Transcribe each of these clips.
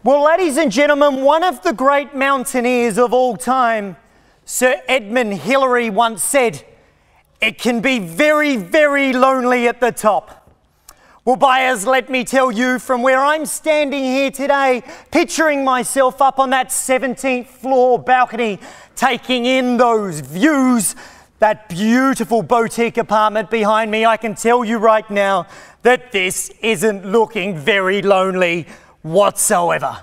Well, ladies and gentlemen, one of the great mountaineers of all time, Sir Edmund Hillary, once said, "It can be very, very lonely at the top." Well, buyers, let me tell you, from where I'm standing here today, picturing myself up on that 17th floor balcony, taking in those views, that beautiful boutique apartment behind me, I can tell you right now that this isn't looking very lonely whatsoever.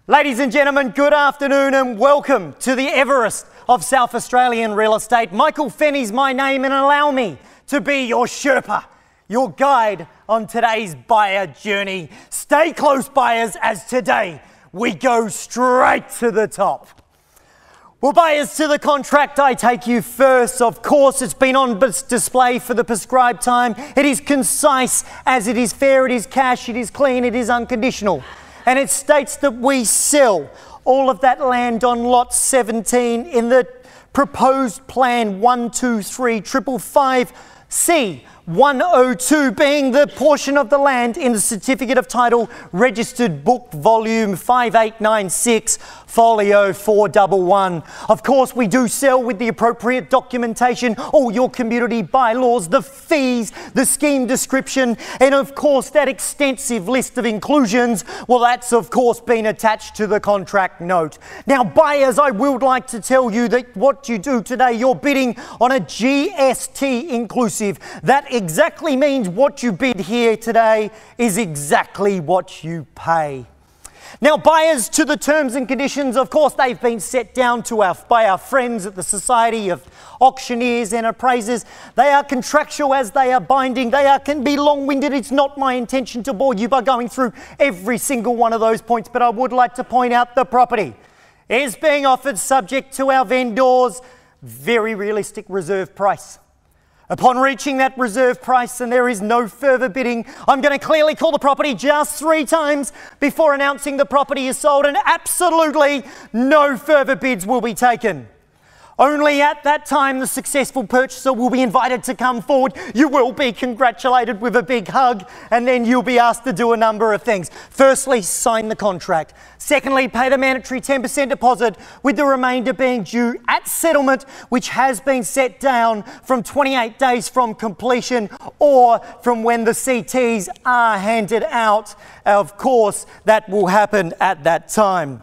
Ladies and gentlemen, good afternoon and welcome to the Everest of South Australian real estate. Michael Fenn is my name, and allow me to be your Sherpa, your guide on today's buyer journey. Stay close, buyers, as today we go straight to the top. Well, buyers, to the contract I take you first. Of course, it's been on display for the prescribed time. It is concise as it is fair, it is cash, it is clean, it is unconditional. And it states that we sell all of that land on lot 17 in the proposed plan 12355C. 102 being the portion of the land in the Certificate of Title Registered Book Volume 5896 Folio 411. Of course, we do sell with the appropriate documentation, all your community bylaws, the fees, the scheme description, and of course that extensive list of inclusions. Well, that's of course been attached to the contract note. Now, buyers, I would like to tell you that what you do today, you're bidding on a GST inclusive. That exactly means what you bid here today is exactly what you pay. Now, buyers, to the terms and conditions, of course, they've been set down by our friends at the Society of Auctioneers and Appraisers. They are contractual as they are binding. They can be long-winded. It's not my intention to bore you by going through every single one of those points, but I would like to point out the property is being offered subject to our vendors' very realistic reserve price. Upon reaching that reserve price, and there is no further bidding, I'm going to clearly call the property just 3 times before announcing the property is sold, and absolutely no further bids will be taken. Only at that time the successful purchaser will be invited to come forward. You will be congratulated with a big hug, and then you'll be asked to do a number of things. Firstly, sign the contract. Secondly, pay the mandatory 10% deposit, with the remainder being due at settlement, which has been set down from 28 days from completion or from when the CTs are handed out. Of course, that will happen at that time.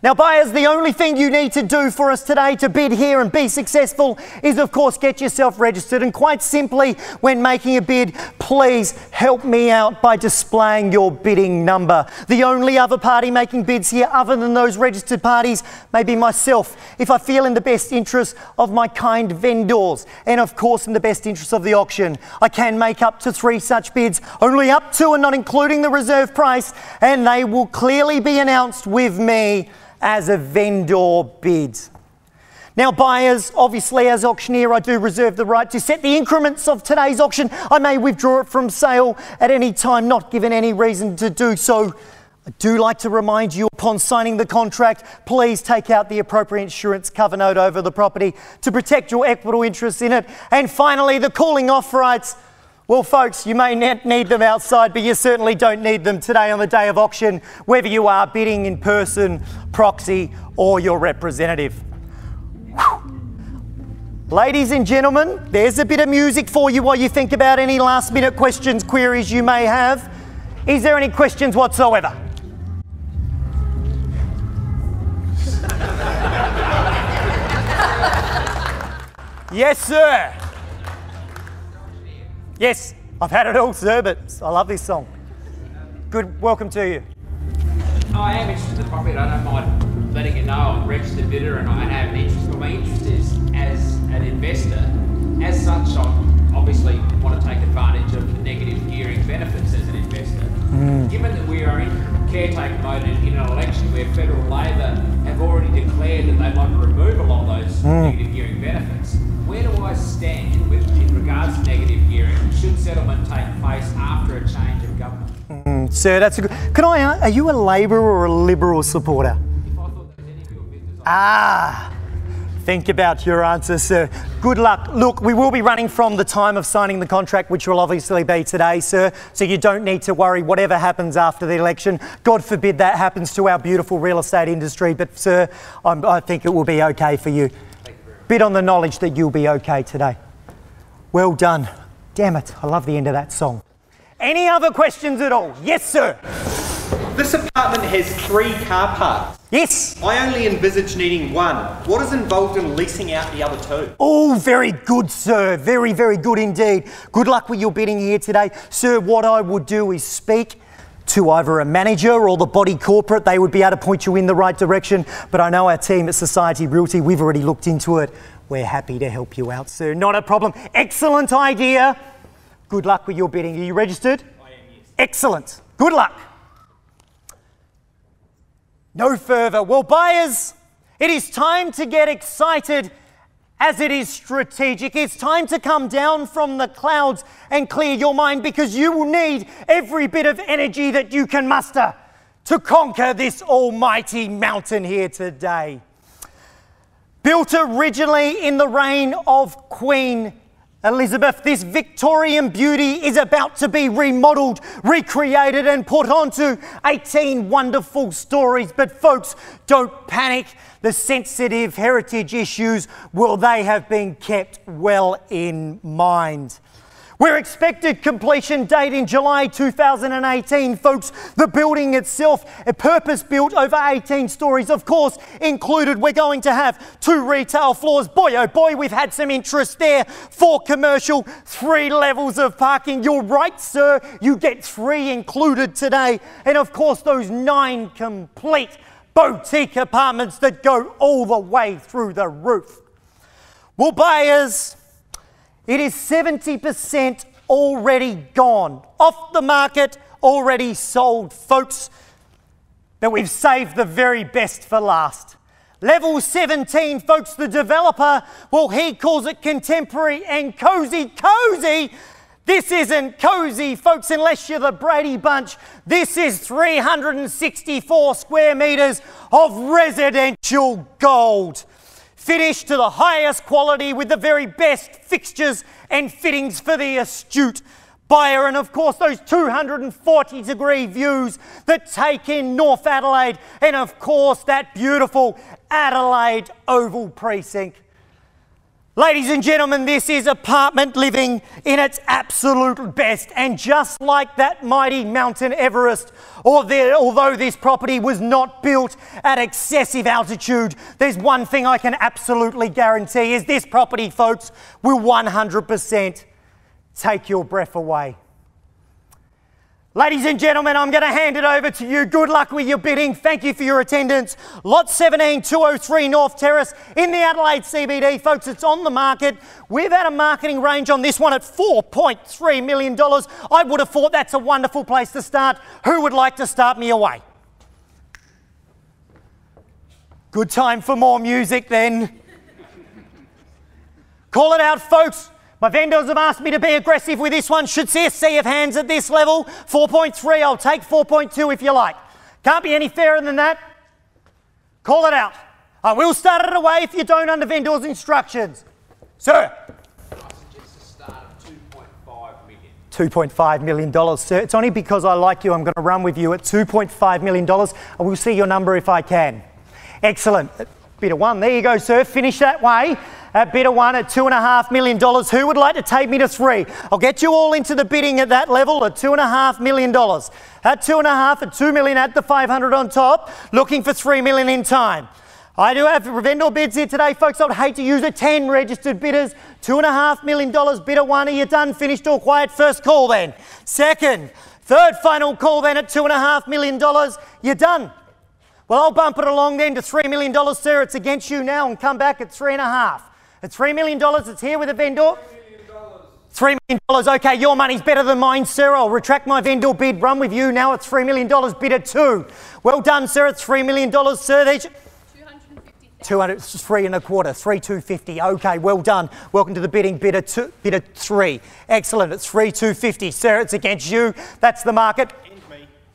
Now, buyers, the only thing you need to do for us today to bid here and be successful is, of course, get yourself registered. And quite simply, when making a bid, please help me out by displaying your bidding number. The only other party making bids here other than those registered parties may be myself, if I feel in the best interest of my kind vendors, and of course in the best interest of the auction. I can make up to 3 such bids, only up to and not including the reserve price, and they will clearly be announced with me as a vendor bid. Now, buyers, obviously as auctioneer I do reserve the right to set the increments of today's auction. I may withdraw it from sale at any time, not given any reason to do so. I do like to remind you, upon signing the contract, please take out the appropriate insurance cover note over the property to protect your equitable interests in it. And finally, the calling off rights. Well, folks, you may need them outside, but you certainly don't need them today on the day of auction, whether you are bidding in person, proxy, or your representative. Whew. Ladies and gentlemen, there's a bit of music for you while you think about any last-minute questions, queries you may have. Is there any questions whatsoever? Yes, sir. Yes, I've had it all, sir, but I love this song. Good, welcome to you. I am interested in the property. I don't mind letting you know I'm a registered bidder and I have an interest. But my interest is as an investor. As such, I obviously want to take advantage of the negative gearing benefits as an investor. Given that we are in caretaker mode in an election where Federal Labor have already declared that they want to remove a lot of those negative gearing benefits, where do I stand in regards to negative gearing? Should settlement take place after a change of government? Sir, that's a good... are you a Labor or a Liberal supporter? If I thought there was any of your business... Think about your answer, sir. Good luck. Look, we will be running from the time of signing the contract, which will obviously be today, sir, so you don't need to worry whatever happens after the election. God forbid that happens to our beautiful real estate industry, but, sir, I think it will be okay for you. Bid on the knowledge that you'll be okay today. Well done. Damn it, I love the end of that song. Any other questions at all? Yes, sir. This apartment has 3 car parks. Yes. I only envisage needing 1. What is involved in leasing out the other 2? Oh, very good, sir. Very, very good indeed. Good luck with your bidding here today. Sir, what I would do is speak to either a manager or the body corporate. They would be able to point you in the right direction. But I know our team at Society Realty, we've already looked into it. We're happy to help you out, sir. Not a problem. Excellent idea. Good luck with your bidding. Are you registered? I am, yes. Excellent. Good luck. No further. Well, buyers, it is time to get excited as it is strategic. It's time to come down from the clouds and clear your mind, because you will need every bit of energy that you can muster to conquer this almighty mountain here today. Built originally in the reign of Queen Elizabeth, this Victorian beauty is about to be remodelled, recreated and put onto 18 wonderful stories. But folks, don't panic. The sensitive heritage issues, well, they have been kept well in mind. We're expected completion date in July 2018, folks. The building itself, a purpose-built over 18 stories, of course, included. We're going to have 2 retail floors. Boy, oh boy, we've had some interest there. 4 commercial, 3 levels of parking. You're right, sir. You get 3 included today. And of course, those 9 complete boutique apartments that go all the way through the roof. Well, buyers, it is 70% already gone. Off the market, already sold, folks. But we've saved the very best for last. Level 17, folks, the developer, well, he calls it contemporary and cosy. Cozy? This isn't cozy, folks, unless you're the Brady Bunch. This is 364 square metres of residential gold. Finished to the highest quality with the very best fixtures and fittings for the astute buyer. And of course, those 240-degree views that take in North Adelaide. And of course, that beautiful Adelaide Oval Precinct. Ladies and gentlemen, this is apartment living in its absolute best. And just like that mighty Mountain Everest, although this property was not built at excessive altitude, there's one thing I can absolutely guarantee is this property, folks, will 100% take your breath away. Ladies and gentlemen, I'm going to hand it over to you. Good luck with your bidding. Thank you for your attendance. Lot 17, 203 North Terrace in the Adelaide CBD. Folks, it's on the market. We've had a marketing range on this one at $4.3 million. I would have thought that's a wonderful place to start. Who would like to start me away? Good time for more music then. Call it out, folks. My vendors have asked me to be aggressive with this one. Should see a sea of hands at this level. 4.3, I'll take 4.2 if you like. Can't be any fairer than that. Call it out. I will start it away if you don't under vendors' instructions. Sir. I suggest a start of $2.5 million. $2.5 million, sir. It's only because I like you. I'm going to run with you at $2.5 million. I will see your number if I can. Excellent. Bidder 1. There you go, sir. Finish that way. At bidder 1 at $2.5 million. Who would like to take me to 3? I'll get you all into the bidding at that level at $2.5 million. At 2.5 at $2 million, add the 500 on top. Looking for $3 million in time. I do have vendor bids here today, folks. I would hate to use it. 10 registered bidders. $2.5 million. Bidder 1. Are you done? Finished or quiet? First call then. Second. Third final call then at $2.5 million. You're done. Well, I'll bump it along then to $3 million, sir. It's against you now and come back at 3.5. At $3 million, it's here with a vendor. $3 million. Okay, your money's better than mine, sir. I'll retract my vendor bid. Run with you now at $3 million. Bid at 2. Well done, sir. It's $3 million, sir. There's 203 1/4. 3,250. Okay, well done. Welcome to the bidding. Bid at 3. Excellent. It's 3,250, sir. It's against you. That's the market.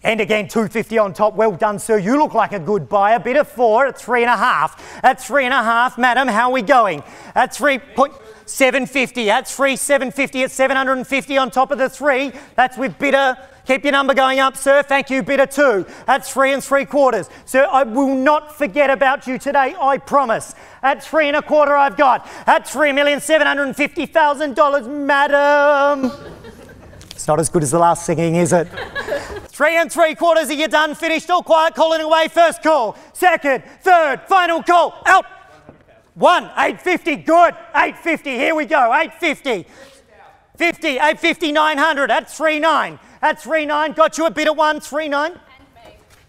And again, 250 on top. Well done, sir. You look like a good buyer. Bid of 4 at 3.5. At 3.5, madam, how are we going? At 750. At 750 at 750 on top of the 3. That's with bidder. Keep your number going up, sir. Thank you, bidder 2. At 3 3/4. Sir, I will not forget about you today, I promise. At 3 1/4 I've got. At $3,750,000, madam. It's not as good as the last singing, is it? 3 3/4, are you done? Finished? All quiet, calling away. First call. Second, third, final call. Out. 1, 850, good. 850, here we go. 850. 50, 850, 900. At 3.9. At 3.9, got you a bid of 1, 3.9.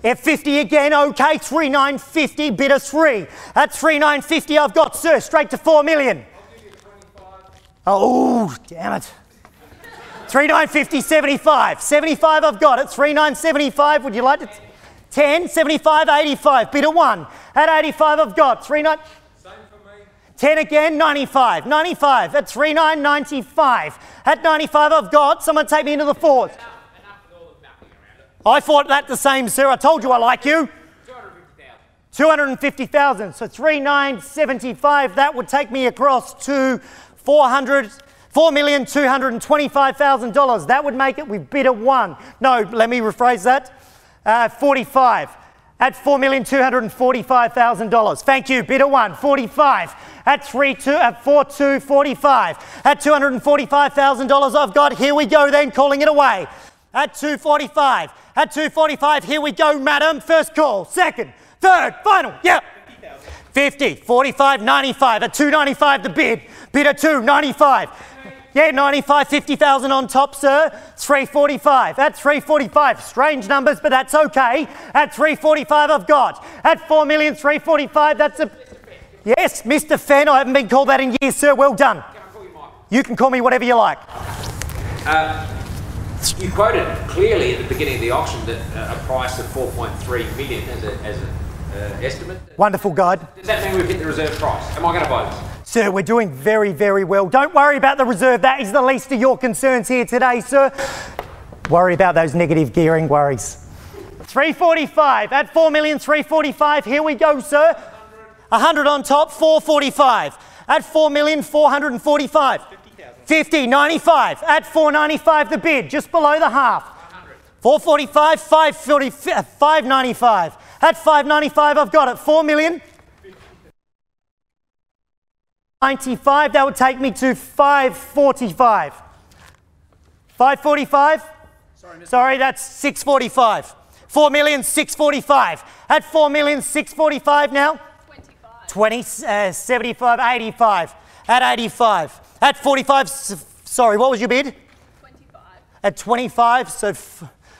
At 50 again, okay. 3.950, bid of 3. At 3.950, I've got, sir, straight to 4 million. Oh, damn it. 3.950, 75. 75 I've got it. 3.975. Would you like to? 10, 75, 85. Bid of 1. At 85 I've got. 3.9. Same for me. 10 again, 95. 95. At 3.995. At 95 I've got. Someone take me into the 4th. Enough with all the mapping around it. I thought that the same, sir. I told you I like you. 250,000. So 3.975. That would take me across to $4,225,000. That would make it with bid of 1. No, let me rephrase that. 45. At $4,245,000. Thank you. Bid of 1. 45. At 4,245. At $245,000 I've got. Here we go then, calling it away. At 245. At 245. Here we go, madam. First call. Second. Third. Final. Yep. 50. 45. 95. At 295 the bid. Bid of 2. 95. Yeah, 95, 50,000 on top, sir. 345. At 345. Strange numbers, but that's okay. At 345 I've got. At 4,345,000, that's a... Yes, Mr. Fenn. I haven't been called that in years, sir. Well done. Can I call you Mike? You can call me whatever you like. You quoted clearly at the beginning of the auction that a price of 4.3 million as an estimate. Wonderful guide. Does that mean we've hit the reserve price? Am I going to buy this? Sir, we're doing very, very well. Don't worry about the reserve. That is the least of your concerns here today, sir. Worry about those negative gearing worries. 345. At 4,345,000. Here we go, sir. 100 on top. 445. At 4,445,000. 50. 95. At 495 the bid. Just below the half. 445. 595. At 595 I've got it. 4,095. That would take me to 545. 545? Sorry, that's 645. 4,645,000. At 4,645,000 now? 75, 85. At 85. At 45, sorry, what was your bid? 25. At 25, so,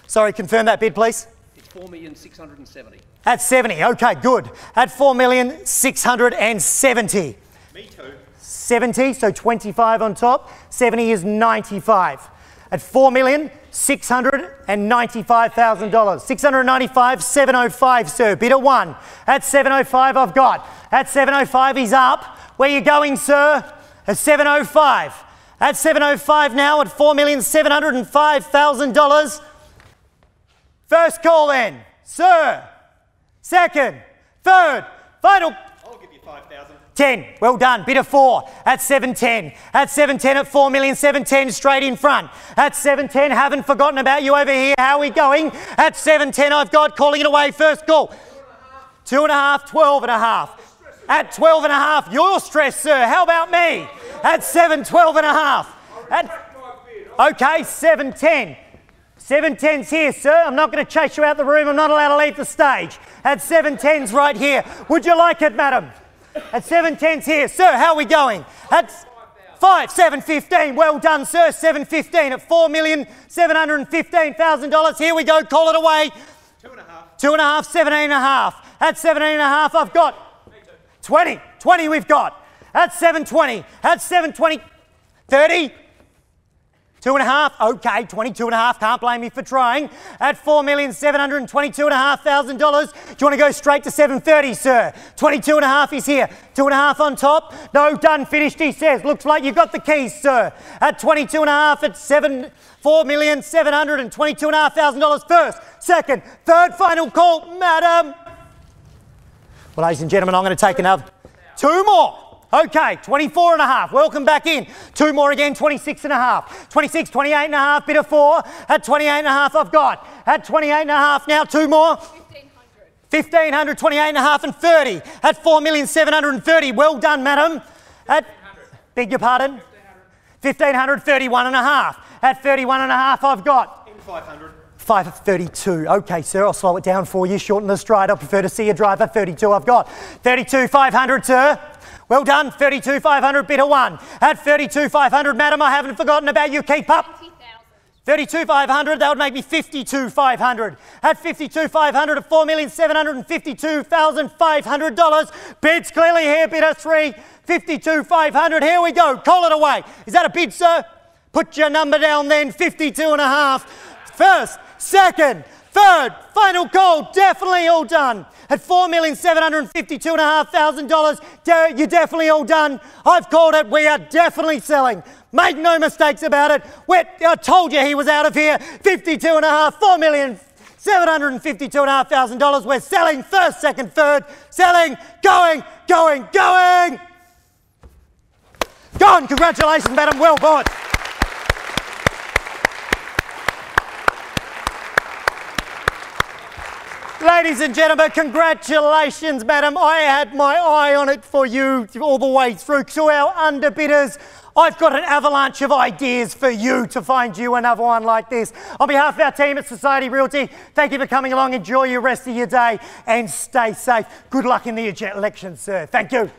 sorry, confirm that bid, please. It's 4,670,000. At 70, okay, good. At 4,670,000. Me too. 70, so 25 on top. 70 is 95. At $4,695,000. 695, 705, sir. Bid of 1. At 705 I've got. At 705 he's up. Where you going, sir? At 705. At 705 now at $4,705,000. First call then. Sir. Second. Third. Final. I'll give you 5,000. 10. Well done. Bid of 4. At 710. At 710 at 4,710 straight in front. At 710, haven't forgotten about you over here. How are we going? At 710 I've got, calling it away. First call. 2.5, 12.5. At 12.5, you're stressed, sir. How about me? At 7, 12.5. Okay, 710. 710's here, sir. I'm not going to chase you out the room. I'm not allowed to leave the stage. At 710's right here. Would you like it, madam? At 710's here. Sir, how are we going? At 5, 715. Well done, sir. 715 at $4,715,000. Here we go. Call it away. 2.5. 2.5, 17.5. At 17.5, I've got 20. 20 we've got. At 720. At 720. 30. 2.5, okay, 22.5, can't blame me for trying. At $4,722,500, do you want to go straight to 730, sir? 22.5 is here. 2.5 on top. No, done, finished, he says. Looks like you got the keys, sir. At 22.5, at $4,722,500. First, second, third, final call, madam. Well, ladies and gentlemen, I'm going to take another. 2 more. Okay, 24.5. Welcome back in. 2 more again, 26.5. 26, 28.5, bit of 4. At 28.5 I've got. At 28.5 now, 2 more. 1,500, 28.5 and 30. At 4,730,000. Well done, madam. At, beg your pardon? 1,500, 31.5. At 31.5 I've got. 500. 532. Okay, sir, I'll slow it down for you. Shorten the stride. I prefer to see you drive. At 32 I've got. 32,500, sir. Well done, 32,500, bit of 1. At 32,500, madam, I haven't forgotten about you. Keep up. 32,500, that would make me 52,500. At 52,500, at $4,752,500. Bids clearly here, bid of 3. 52,500, here we go. Call it away. Is that a bid, sir? Put your number down then, 52.5. First, second, third, final call, definitely all done. At $4,752,500, you're definitely all done. I've called it, we are definitely selling. Make no mistakes about it. I told you he was out of here. 52.5, $4,752,500. We're selling first, second, third, selling, going. Gone, congratulations, madam, well bought. Ladies and gentlemen, congratulations, madam. I had my eye on it for you all the way through. To our underbidders, I've got an avalanche of ideas for you to find you another one like this. On behalf of our team at Society Realty, thank you for coming along. Enjoy your rest of your day and stay safe. Good luck in the election, sir. Thank you.